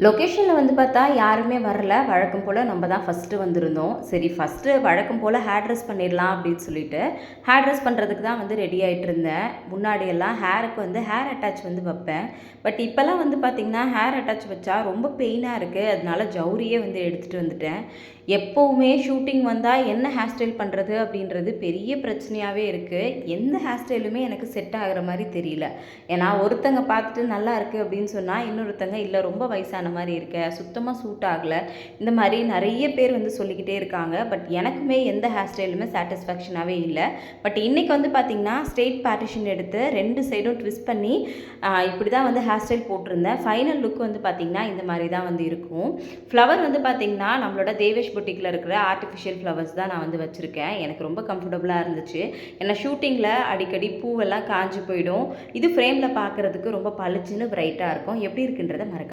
லொக்கேஷனில் வந்து பார்த்தா யாருமே வரல. வழக்கம் போல் நம்ம தான் ஃபஸ்ட்டு வந்திருந்தோம். சரி ஃபஸ்ட்டு வழக்கம் போல் ஹேர் ட்ரெஸ் பண்ணிடலாம் அப்படின்னு சொல்லிட்டு, ஹேர் ட்ரெஸ் பண்ணுறதுக்கு தான் வந்து ரெடி ஆகிட்டு இருந்தேன். முன்னாடியெல்லாம் ஹேருக்கு வந்து ஹேர் அட்டாச் வந்து வைப்பேன். பட் இப்போல்லாம் வந்து பார்த்திங்கன்னா ஹேர் அட்டாச் வச்சா ரொம்ப பெயினாக இருக்குது. அதனால ஜவுரியே வந்து எடுத்துகிட்டு வந்துட்டேன். எப்போவுமே ஷூட்டிங் வந்தால் என்ன ஹேர் ஸ்டைல் பண்ணுறது அப்படின்றது பெரிய பிரச்சனையாகவே இருக்குது. எந்த ஹேர் ஸ்டைலுமே எனக்கு செட் ஆகிற மாதிரி தெரியல. ஏன்னா ஒருத்தங்க பார்த்துட்டு நல்லா இருக்குது அப்படின்னு சொன்னால் இன்னொருத்தங்க இல்லை ரொம்ப வயசான மாதிரி இருக்க, சுத்தமாக சூட் ஆகலை, இந்த மாதிரி நிறைய பேர் வந்து சொல்லிக்கிட்டே இருக்காங்க. பட் எனக்குமே எந்த ஹேர் ஸ்டைலுமே சாட்டிஸ்ஃபேக்ஷனாகவே இல்லை. பட் இன்றைக்கி வந்து பார்த்திங்கன்னா ஸ்ட்ரெயிட் பார்ட்டிஷன் எடுத்து 2 சைடும் ட்விஸ்ட் பண்ணி இப்படி தான் வந்து ஹேர் ஸ்டைல் போட்டிருந்தேன். ஃபைனல் லுக் வந்து பார்த்திங்கன்னா இந்த மாதிரி தான் வந்து இருக்கும். ஃப்ளவர் வந்து பார்த்திங்கன்னா நம்மளோட தேவேஷ் பொட்டிக்கில் இருக்கிற ஆர்டிஃபிஷியல் ஃப்ளவர்ஸ் தான் நான் வந்து வச்சுருக்கேன். எனக்கு ரொம்ப கம்ஃபர்டபுளாக இருந்துச்சு. ஏன்னா ஷூட்டிங்கில் அடிக்கடி பூவெல்லாம் காஞ்சு போயிடும். இது ஃப்ரேமில் பார்க்குறதுக்கு ரொம்ப பளிச்சுன்னு பிரைட்டாக இருக்கும். எப்படி இருக்குன்றதை மறக்க